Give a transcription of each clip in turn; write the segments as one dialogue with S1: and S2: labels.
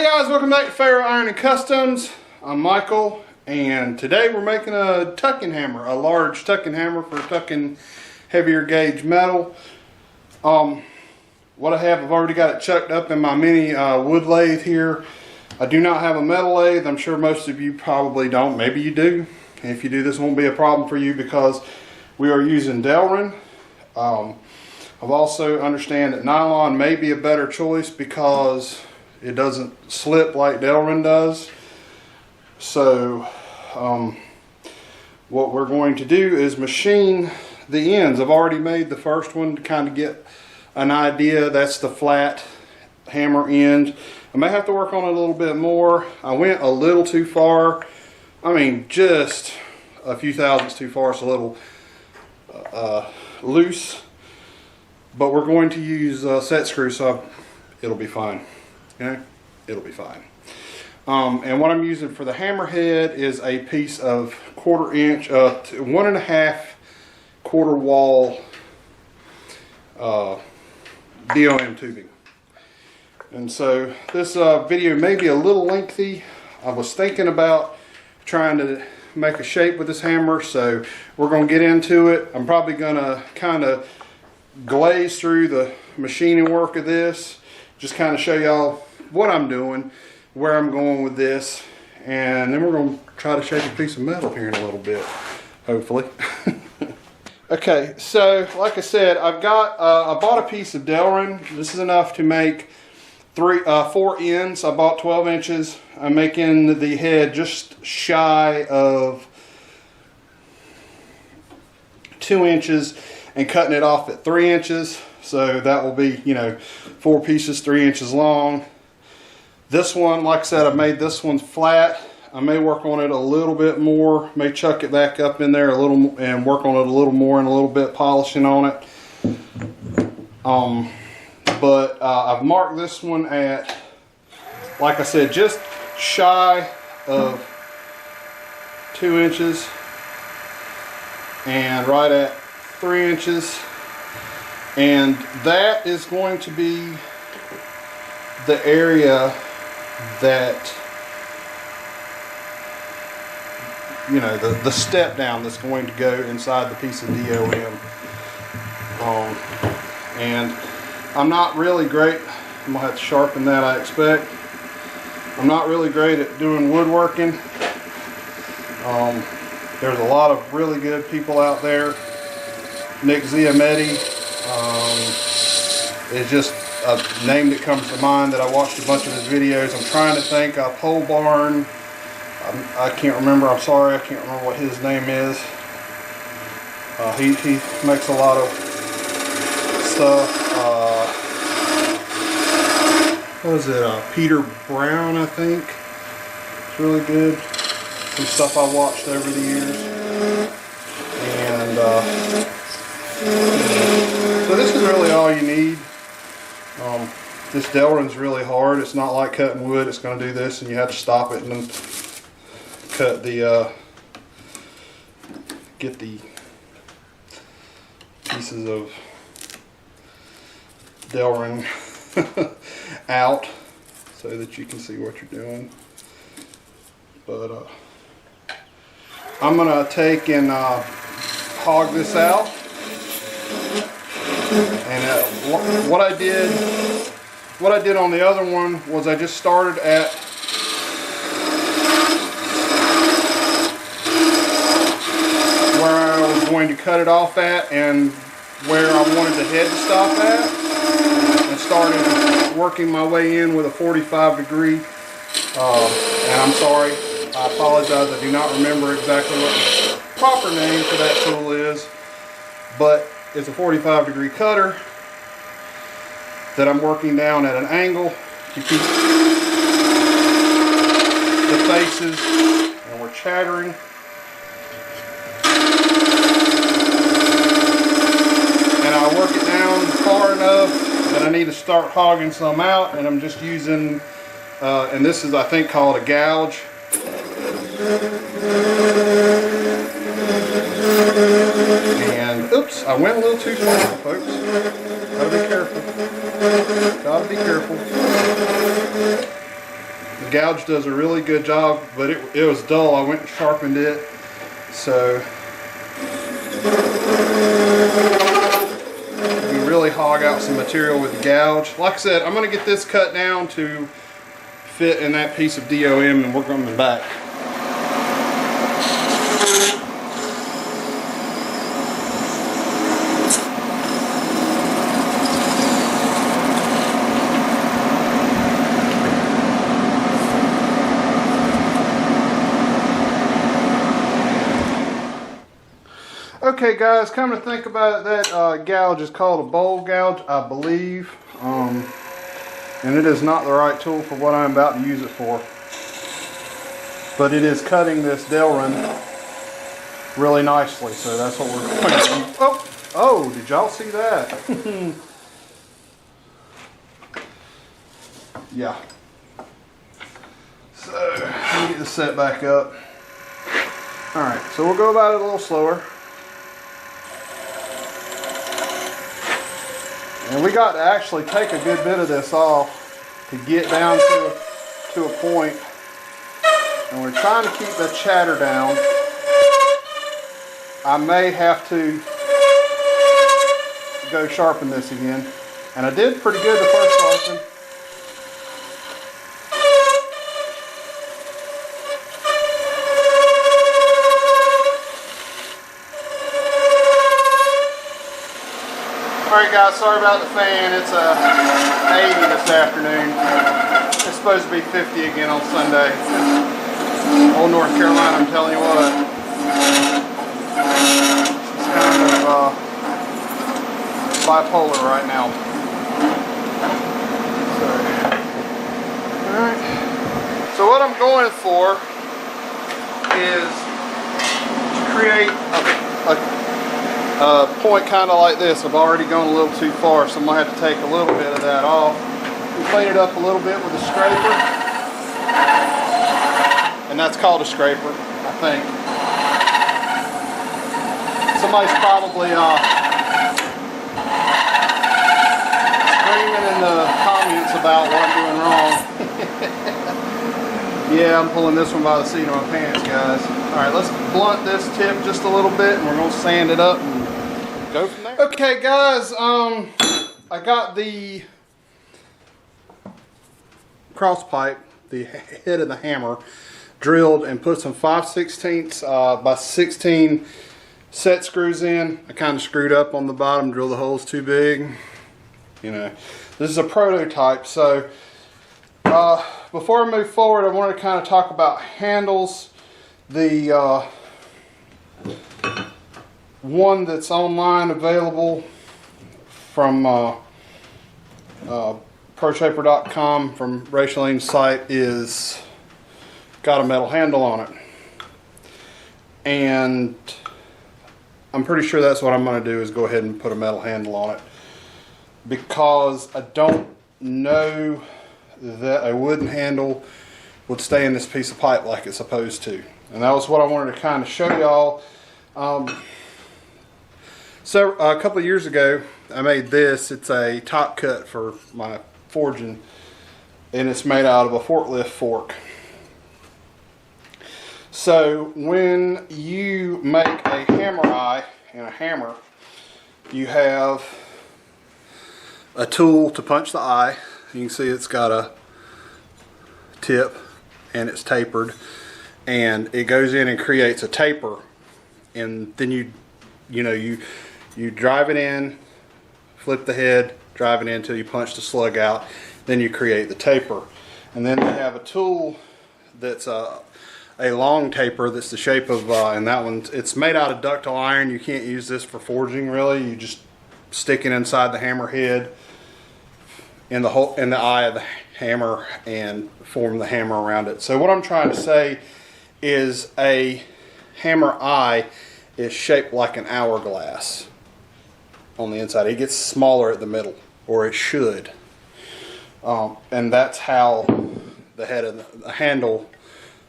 S1: Hey guys, welcome back to Faro Iron and Customs. I'm Michael, and today we're making a tucking hammer, a large tucking hammer for tucking heavier gauge metal. What I have, I've already got it chucked up in my mini wood lathe here. I do not have a metal lathe. I'm sure most of you probably don't. Maybe you do. And if you do, this won't be a problem for you because we are using Delrin. I've also understand that nylon may be a better choice because it doesn't slip like Delrin does. So what we're going to do is machine the ends. I've already made the first one to kind of get an idea. That's the flat hammer end. I may have to work on it a little bit more. I went a little too far. I mean, just a few thousandths too far. It's a little loose. But we're going to use set screws, so it'll be fine. Okay, it'll be fine. And what I'm using for the hammerhead is a piece of 1/4 inch, 1.5 quarter wall DOM tubing. And so this video may be a little lengthy. I was thinking about trying to make a shape with this hammer, so we're going to get into it. I'm probably going to kind of glaze through the machining work of this, just kind of show y'all what I'm doing, where I'm going with this, and then we're going to try to shape a piece of metal here in a little bit, hopefully. Okay, so like I said, I bought a piece of Delrin. This is enough to make 4 ends. I bought 12 inches. I'm making the head just shy of 2 inches and cutting it off at 3 inches. So that will be, 4 pieces, 3 inches long. This one, like I said, I made this one flat. I may work on it a little bit more, may chuck it back up in there a little and work on it a little more and a little bit polishing on it. But I've marked this one at, like I said, just shy of 2 inches and right at 3 inches. And that is going to be the area that, the step down that's going to go inside the piece of DOM. And I'm not really great, I'm going to have to sharpen that, I expect. I'm not really great at doing woodworking. There's a lot of really good people out there. Nick Ziametti is just a name that comes to mind that I watched a bunch of his videos. I'm trying to think. Pole Barn. I can't remember. I'm sorry. I can't remember what his name is. He makes a lot of stuff. What was it? Peter Brown, I think. It's really good. Some stuff I watched over the years. And so this is really all you need. This Delrin's really hard. It's not like cutting wood. It's going to do this and you have to stop it and then cut the get the pieces of Delrin out so that you can see what you're doing. But I'm going to take and hog this out. And what I did on the other one was I just started at where I was going to cut it off at and where I wanted the head to stop at, and started working my way in with a 45 degree. And I'm sorry, I apologize, I do not remember exactly what the proper name for that tool is, but it's a 45 degree cutter that I'm working down at an angle to keep the faces, and we're chattering. And I work it down far enough that I need to start hogging some out, and I'm just using, and this is I think called a gouge. And oops, I went a little too far, folks. Gotta be careful. Gotta be careful. gouge does a really good job, but it was dull. I went and sharpened it. So we really hog out some material with the gouge. Like I said, I'm going to get this cut down to fit in that piece of DOM and we're coming back. Okay guys, come to think about it, that gouge is called a bowl gouge, I believe. And it is not the right tool for what I'm about to use it for. But it is cutting this Delrin really nicely, so that's what we're going to do. Oh, did y'all see that? Yeah. So, let me get this set back up. Alright, so we'll go about it a little slower. And we got to actually take a good bit of this off to get down to a point. And we're trying to keep the chatter down. I may have to go sharpen this again. And I did pretty good the first sharpen. Alright guys, sorry about the fan. It's 80 this afternoon. It's supposed to be 50 again on Sunday. Old North Carolina, I'm telling you what. It's kind of bipolar right now. Alright. So what I'm going for is to create a point kind of like this. I've already gone a little too far, so I'm going to have to take a little bit of that off and clean it up a little bit with a scraper. And that's called a scraper, I think. Somebody's probably screaming in the comments about what I'm doing wrong. Yeah, I'm pulling this one by the seat of my pants, guys. Alright, let's blunt this tip just a little bit and we're going to sand it up and go from there. Okay guys, I got the cross pipe, the head of the hammer, drilled and put some 5/16 by 16 set screws in. I kind of screwed up on the bottom, drilled the holes too big. You know, this is a prototype, so before I move forward, I want to kind of talk about handles. The one that's online available from ProShaper.com from Ray Chalene's site is got a metal handle on it, and I'm pretty sure that's what I'm going to do is go ahead and put a metal handle on it, because I don't know that a wooden handle would stay in this piece of pipe like it's supposed to. And that was what I wanted to kind of show y'all. So a couple of years ago I made this. It's a top cut for my forging, and it's made out of a forklift fork. So when you make a hammer eye and a hammer, you have a tool to punch the eye. You can see it's got a tip and it's tapered, and it goes in and creates a taper, and then you drive it in, flip the head, drive it in until you punch the slug out, then you create the taper. And then they have a tool that's a long taper that's the shape of and that one, it's made out of ductile iron. You can't use this for forging really. You just stick it inside the hammer head in the eye of the hammer and form the hammer around it. So what I'm trying to say is a hammer eye is shaped like an hourglass on the inside. It gets smaller at the middle, or it should, and that's how the head of the handle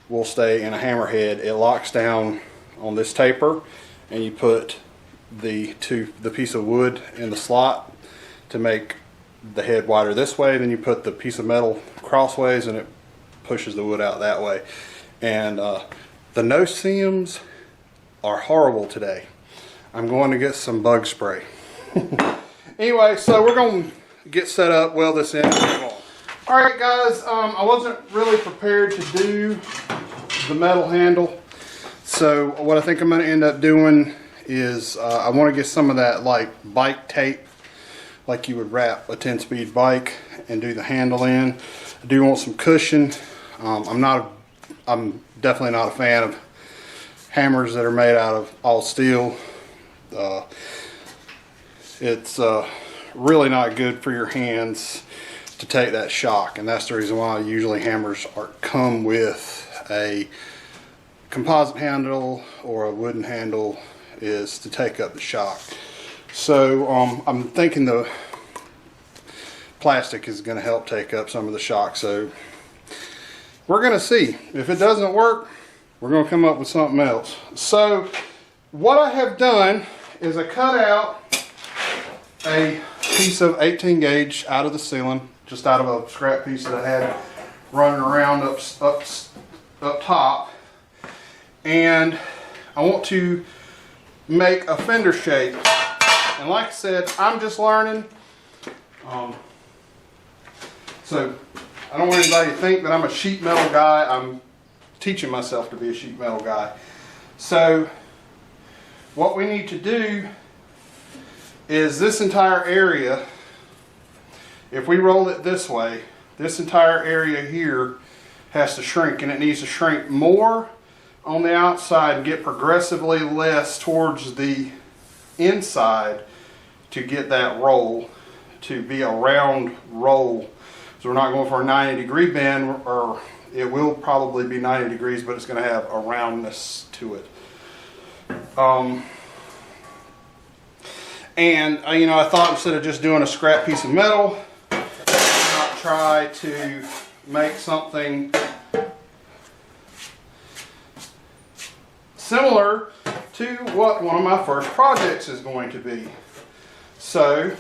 S1: will stay in a hammerhead. It locks down on this taper, and you put the piece of wood in the slot to make the head wider this way, then you put the piece of metal crossways and it pushes the wood out that way. And the no-seams are horrible today. I'm going to get some bug spray. Anyway, so we're going to get set up, weld this in. Alright guys, I wasn't really prepared to do the metal handle. So what I think I'm going to end up doing is I want to get some of that like bike tape, like you would wrap a 10-speed bike, and do the handle in. I do want some cushion. I'm definitely not a fan of hammers that are made out of all steel. It's really not good for your hands to take that shock, and that's the reason why usually hammers come with a composite handle or a wooden handle, is to take up the shock. So I'm thinking the plastic is going to help take up some of the shock. So we're going to see. If it doesn't work, we're going to come up with something else. So what I have done is I cut out a piece of 18 gauge out of the ceiling, just out of a scrap piece that I had running around up top, and I want to make a fender shape. And like I said, I'm just learning, so I don't want anybody to think that I'm a sheet metal guy. I'm teaching myself to be a sheet metal guy. So what we need to do is this entire area, if we roll it this way, this entire area here has to shrink, and it needs to shrink more on the outside and get progressively less towards the inside to get that roll to be a round roll. So we're not going for a 90-degree bend, or it will probably be 90 degrees, but it's going to have a roundness to it. And you know, I thought instead of just doing a scrap piece of metal, I'd try to make something similar to what one of my first projects is going to be. So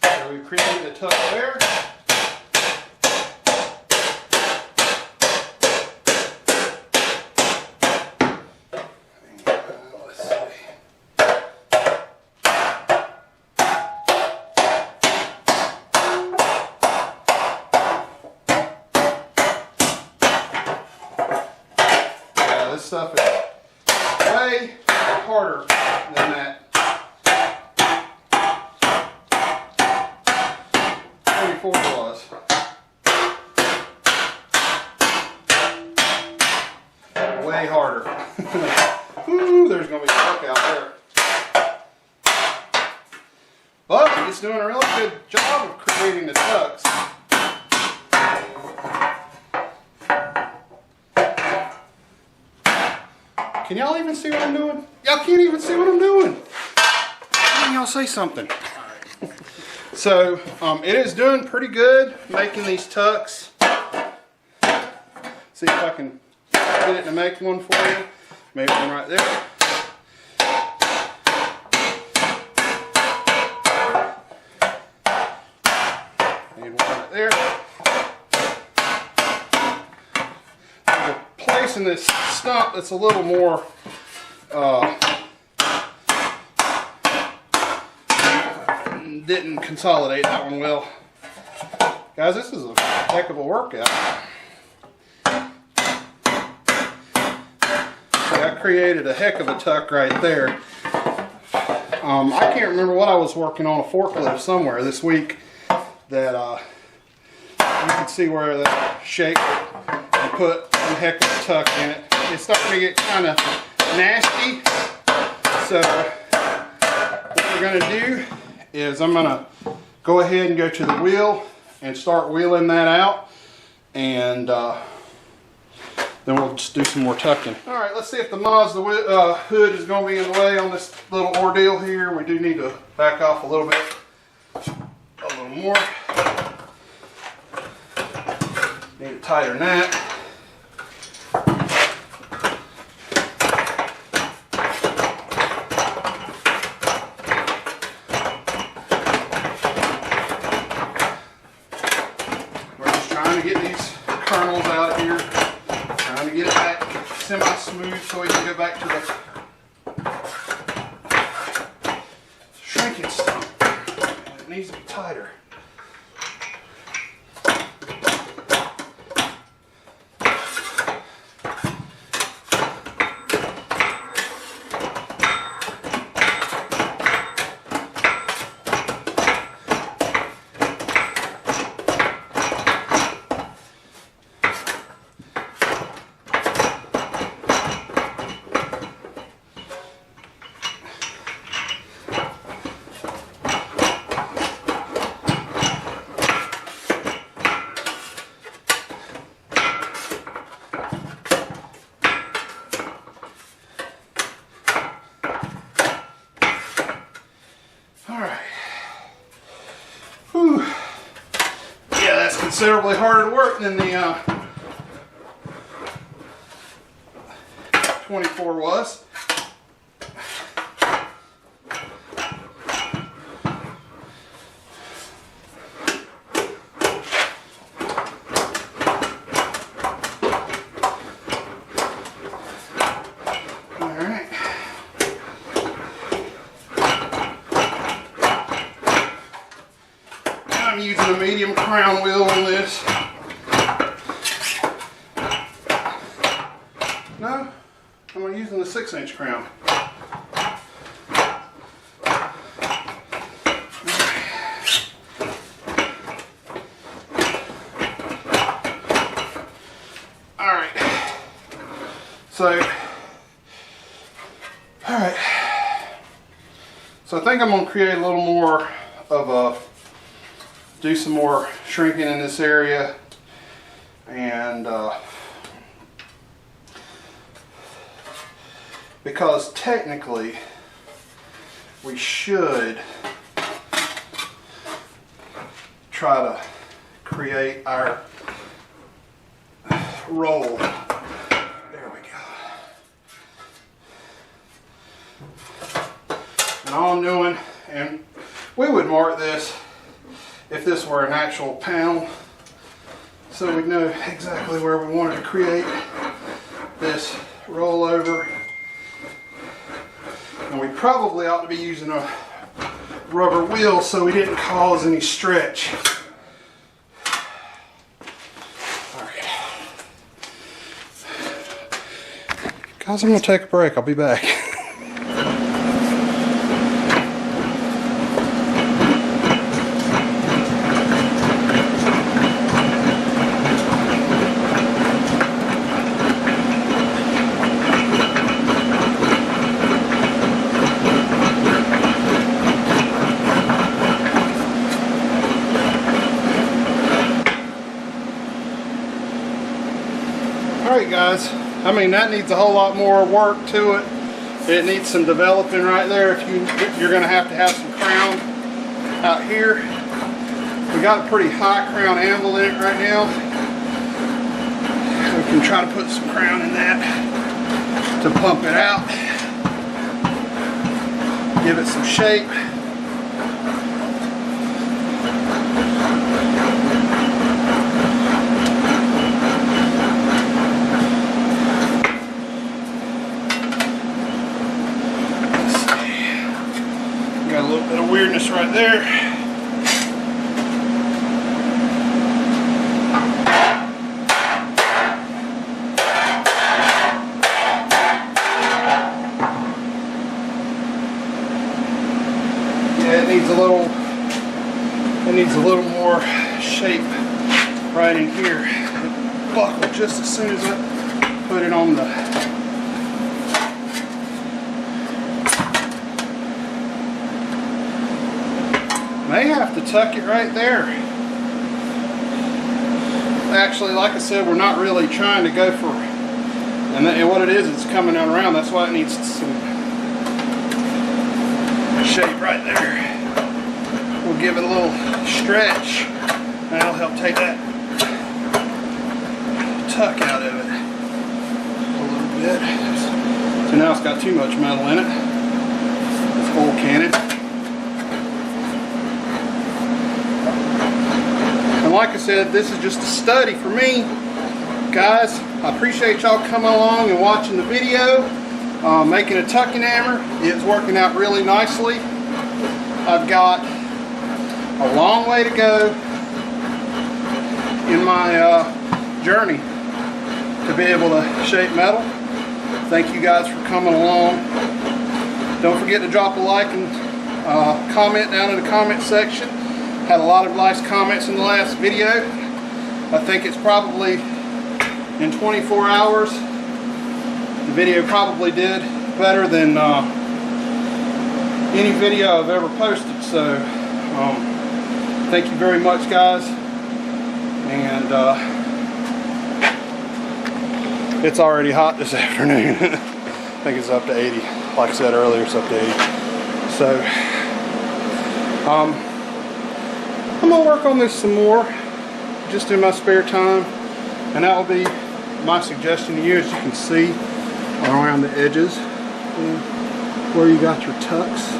S1: so we created a tuck there. This stuff is way harder than that 24 was. Way harder. Ooh, there's going to be smoke out there. But it's doing a really good job of creating the tucks. Can y'all even see what I'm doing? Y'all can't even see what I'm doing. Why don't y'all say something? So it is doing pretty good making these tucks. See if I can get it to make one for you. Maybe one right there. Need one right there. There's a place in this stump that's a little more didn't consolidate that one well. Guys, this is a heck of a workout. See, I created a heck of a tuck right there. I can't remember what I was working on, a forklift somewhere this week, that you can see where the shape and put a heck of a tuck in it. It's starting to get kind of nasty. So what we're going to do is I'm going to go ahead and go to the wheel and start wheeling that out, and then we'll just do some more tucking. Alright, let's see if the Mazda hood is going to be in the way on this little ordeal here. We do need to back off a little bit, a little more. Need it tighter than that. smooth so we can go back to the shrinking stump. It needs to be tighter. Considerably harder to work than the 24 was. I'm using a medium crown wheel on this. No, I'm using the 6-inch crown. Alright. So I think I'm going to create a little more of a do some more shrinking in this area, and because technically we should try to create our roll. There we go. And all I'm doing, and we would mark this if this were an actual pound, so we'd know exactly where we wanted to create this rollover. And we probably ought to be using a rubber wheel so we didn't cause any stretch. Alright. Guys, I'm going to take a break. I'll be back. Alright guys, I mean that needs a whole lot more work to it. It needs some developing right there. You're going to have some crown out here. We got a pretty high crown anvil in it right now. We can try to put some crown in that to pump it out. Give it some shape. Got a little bit of weirdness right there. Yeah, it needs a little more shape right in here. It buckled just as soon as I put it on the may have to tuck it right there. Actually, like I said, we're not really trying to go for, and what it is, it's coming down around. That's why it needs some shape right there. We'll give it a little stretch. That'll help take that tuck out of it a little bit. So now it's got too much metal in it. This whole cannon. And like I said, this is just a study for me Guys, I appreciate y'all coming along and watching the video. Making a tucking hammer. It's working out really nicely. I've got a long way to go in my journey to be able to shape metal. Thank you guys for coming along. Don't forget to drop a like and comment down in the comment section. Had a lot of nice comments in the last video. I think it's probably in 24 hours the video probably did better than any video I've ever posted. So thank you very much, guys. And it's already hot this afternoon. I think it's up to 80. Like I said earlier, it's up to 80. So I'm gonna work on this some more just in my spare time, and that will be my suggestion to you. As you can see around the edges where you got your tucks,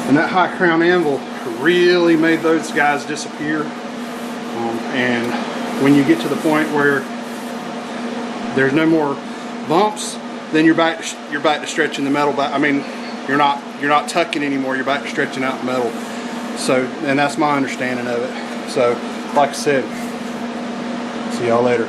S1: and that high crown anvil really made those guys disappear. And when you get to the point where there's no more bumps, then you're back to stretching the metal back. I mean, you're not tucking anymore, you're back to stretching out the metal. So, and that's my understanding of it. So like I said, see y'all later.